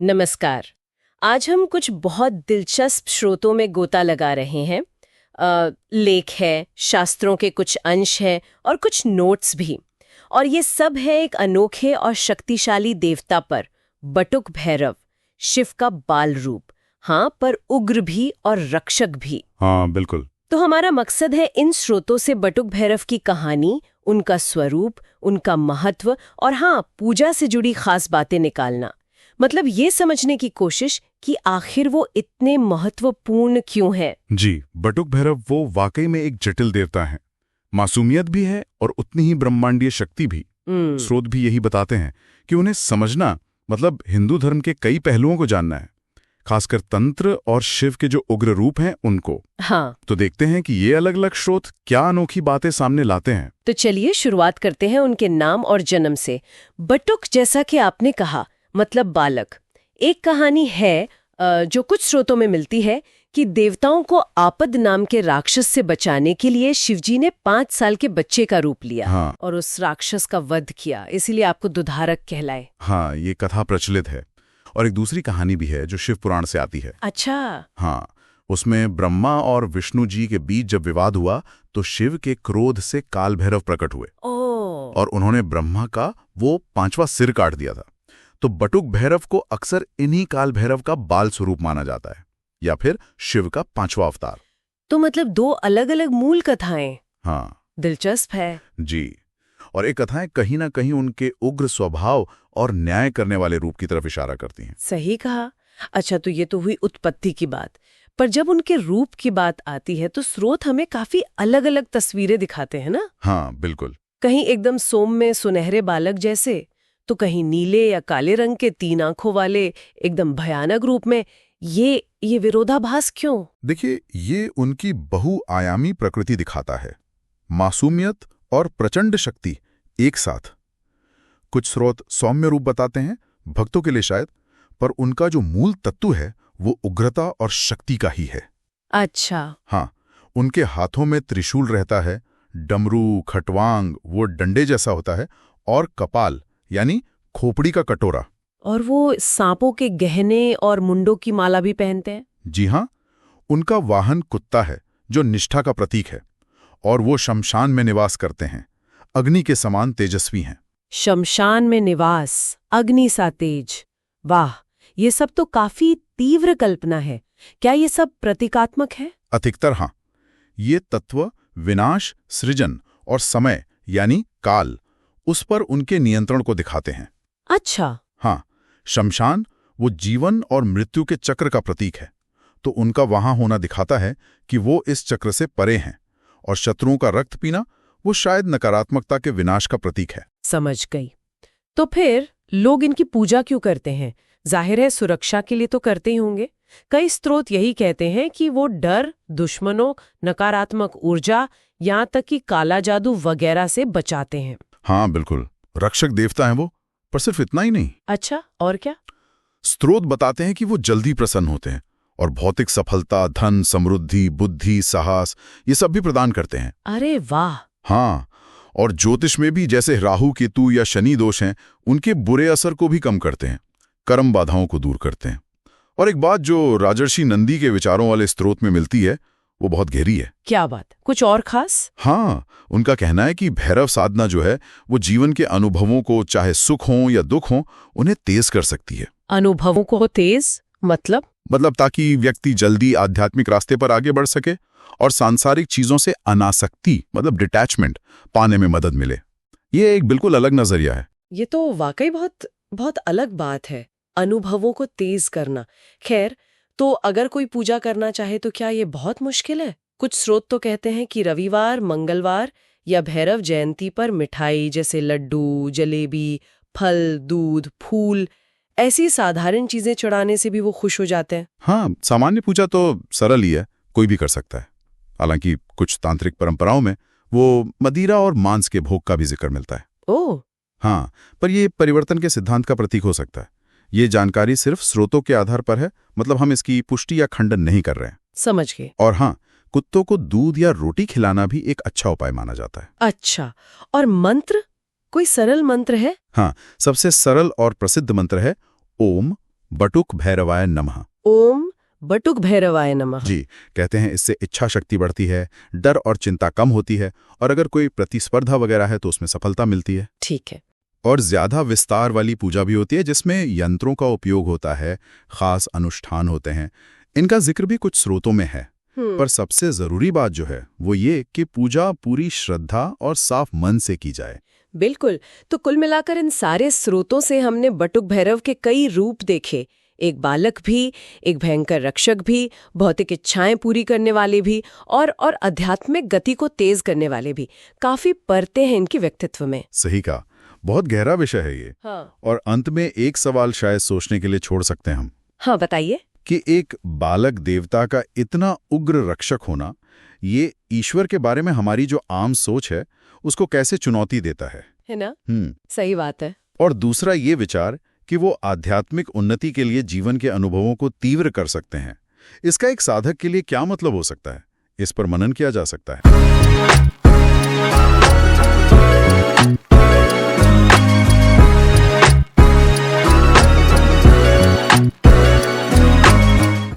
नमस्कार। आज हम कुछ बहुत दिलचस्प स्रोतों में गोता लगा रहे हैं। लेख है, शास्त्रों के कुछ अंश हैं और कुछ नोट्स भी। और ये सब है एक अनोखे और शक्तिशाली देवता पर, बटुक भैरव, शिव का बाल रूप। हाँ, पर उग्र भी और रक्षक भी। हाँ, बिल्कुल। तो हमारा मकसद है इन स्रोतों से बटुक भैरव की कहानी, उनका स्वरूप, उनका महत्व और हाँ, पूजा से जुड़ी खास बातें निकालना। मतलब ये समझने की कोशिश कि आखिर वो इतने महत्वपूर्ण क्यों है। जी, बटुक भैरव वो वाकई में एक जटिल देवता हैं। मासूमियत भी है और उतनी ही ब्रह्मांडीय शक्ति भी। स्रोत भी यही बताते हैं कि उन्हें समझना मतलब हिंदू धर्म के कई पहलुओं को जानना है, खासकर तंत्र और शिव के जो उग्र रूप हैं उनको। हाँ, तो देखते हैं कि ये अलग अलग स्रोत क्या अनोखी बातें सामने लाते हैं। तो चलिए शुरुआत करते हैं उनके नाम और जन्म से। बटुक, जैसा कि आपने कहा, मतलब बालक। एक कहानी है जो कुछ स्रोतों में मिलती है कि देवताओं को आपद नाम के राक्षस से बचाने के लिए शिवजी ने 5 साल के बच्चे का रूप लिया। हाँ। और उस राक्षस का वध किया, इसीलिए आपको दुधारक कहलाए। हाँ, ये कथा प्रचलित है। और एक दूसरी कहानी भी है जो शिव पुराण से आती है। अच्छा। हाँ, उसमें ब्रह्मा और विष्णु जी के बीच जब विवाद हुआ तो शिव के क्रोध से काल भैरव प्रकट हुए और उन्होंने ब्रह्मा का वो 5वां सिर काट दिया था। तो बटुक भैरव को अक्सर इन्हीं काल भैरव का बाल स्वरूप माना जाता है, या फिर शिव का 5वां अवतार। तो मतलब 2 अलग अलग मूल कथाएं। हाँ, दिलचस्प है। जी। और ये कथाएं कहीं ना कहीं उनके उग्र स्वभाव और न्याय करने वाले रूप की तरफ इशारा करती हैं। सही कहा। अच्छा, तो ये तो हुई उत्पत्ति की बात, पर जब उनके रूप की बात आती है तो स्रोत हमें काफी अलग अलग तस्वीरें दिखाते हैं ना। हाँ, बिल्कुल। कहीं एकदम सौम्य सुनहरे बालक जैसे, तो कहीं नीले या काले रंग के 3 आंखों वाले एकदम भयानक रूप में। ये विरोधाभास क्यों? देखिए, ये उनकी बहुआयामी प्रकृति दिखाता है, मासूमियत और प्रचंड शक्ति एक साथ। कुछ स्रोत सौम्य रूप बताते हैं, भक्तों के लिए शायद, पर उनका जो मूल तत्व है वो उग्रता और शक्ति का ही है। अच्छा। हाँ, उनके हाथों में त्रिशूल रहता है, डमरू, खटवांग वो डंडे जैसा होता है, और कपाल यानी खोपड़ी का कटोरा। और वो सांपों के गहने और मुंडों की माला भी पहनते हैं। जी हाँ, उनका वाहन कुत्ता है जो निष्ठा का प्रतीक है, और वो शमशान में निवास करते हैं, अग्नि के समान तेजस्वी हैं। शमशान में निवास, अग्नि सा तेज। वाह, ये सब तो काफी तीव्र कल्पना है। क्या ये सब प्रतीकात्मक है? अधिकतर हाँ। ये तत्व विनाश, सृजन और समय यानी काल, उस पर उनके नियंत्रण को दिखाते हैं। अच्छा। हाँ, शमशान वो जीवन और मृत्यु के चक्र का प्रतीक है, तो उनका वहां होना दिखाता है कि वो इस चक्र से परे हैं, और शत्रुओं का रक्त पीना वो शायद नकारात्मकता के विनाश का प्रतीक है। समझ गई। तो फिर लोग इनकी पूजा क्यों करते हैं? जाहिर है सुरक्षा के लिए तो करते ही होंगे। कई स्रोत यही कहते हैं कि वो डर, दुश्मनों, नकारात्मक ऊर्जा, यहाँ तक कि काला जादू वगैरह से बचाते हैं। हाँ, बिल्कुल, रक्षक देवता हैं वो। पर सिर्फ इतना ही नहीं। अच्छा, और क्या? स्रोत बताते हैं कि वो जल्दी प्रसन्न होते हैं और भौतिक सफलता, धन, समृद्धि, बुद्धि, साहस ये सब भी प्रदान करते हैं। अरे वाह। हाँ, और ज्योतिष में भी जैसे राहु, केतु या शनि दोष हैं, उनके बुरे असर को भी कम करते हैं, कर्म बाधाओं को दूर करते हैं। और एक बात जो राजर्षि नंदी के विचारों वाले स्रोत में मिलती है वो बहुत गहरी है। क्या बात? कुछ और खास? हाँ, उनका कहना है कि भैरव साधना जो है वो जीवन के अनुभवों को, चाहे सुख हो या दुख हो, उन्हें तेज कर सकती है। अनुभवों को तेज मतलब ताकि व्यक्ति जल्दी आध्यात्मिक रास्ते पर आगे बढ़ सके और सांसारिक चीजों से अनासक्ति मतलब डिटैचमेंट पाने में मदद मिले। ये एक बिल्कुल अलग नजरिया है। ये तो वाकई बहुत बहुत अलग बात है, अनुभवों को तेज करना। खैर, तो अगर कोई पूजा करना चाहे तो क्या ये बहुत मुश्किल है? कुछ स्रोत तो कहते हैं कि रविवार, मंगलवार या भैरव जयंती पर मिठाई जैसे लड्डू, जलेबी, फल, दूध, फूल, ऐसी साधारण चीजें चढ़ाने से भी वो खुश हो जाते हैं। हाँ, सामान्य पूजा तो सरल ही है, कोई भी कर सकता है। हालांकि कुछ तांत्रिक परंपराओं में वो मदिरा और मांस के भोग का भी जिक्र मिलता है। ओह। हाँ, पर ये परिवर्तन के सिद्धांत का प्रतीक हो सकता है। ये जानकारी सिर्फ स्रोतों के आधार पर है, मतलब हम इसकी पुष्टि या खंडन नहीं कर रहे हैं। समझ गए। और हाँ, कुत्तों को दूध या रोटी खिलाना भी एक अच्छा उपाय माना जाता है। अच्छा, और मंत्र? कोई सरल मंत्र है? हाँ, सबसे सरल और प्रसिद्ध मंत्र है ओम बटुक भैरवाय नमः। ओम बटुक भैरवाय नमः। जी, कहते हैं इससे इच्छा शक्ति बढ़ती है, डर और चिंता कम होती है, और अगर कोई प्रतिस्पर्धा वगैरह है तो उसमें सफलता मिलती है। ठीक है। और ज्यादा विस्तार वाली पूजा भी होती है जिसमें यंत्रों का उपयोग होता है, खास अनुष्ठान होते हैं। इनका जिक्र भी कुछ स्रोतों में है, पर सबसे जरूरी बात जो है वो ये कि पूजा पूरी श्रद्धा और साफ मन से की जाए। बिल्कुल। तो कुल मिलाकर इन सारे स्रोतों से हमने बटुक भैरव के कई रूप देखे, एक बालक भी, एक भयंकर रक्षक भी, भौतिक इच्छाएं पूरी करने वाले भी, और आध्यात्मिक गति को तेज करने वाले भी। काफी परतें हैं इनके व्यक्तित्व में। सही कहा, बहुत गहरा विषय है ये। हाँ। और अंत में एक सवाल शायद सोचने के लिए छोड़ सकते हैं हम। हाँ, बताइए। कि एक बालक देवता का इतना उग्र रक्षक होना, ये ईश्वर के बारे में हमारी जो आम सोच है उसको कैसे चुनौती देता है ना? सही बात है। और दूसरा ये विचार कि वो आध्यात्मिक उन्नति के लिए जीवन के अनुभवों को तीव्र कर सकते हैं, इसका एक साधक के लिए क्या मतलब हो सकता है, इस पर मनन किया जा सकता है।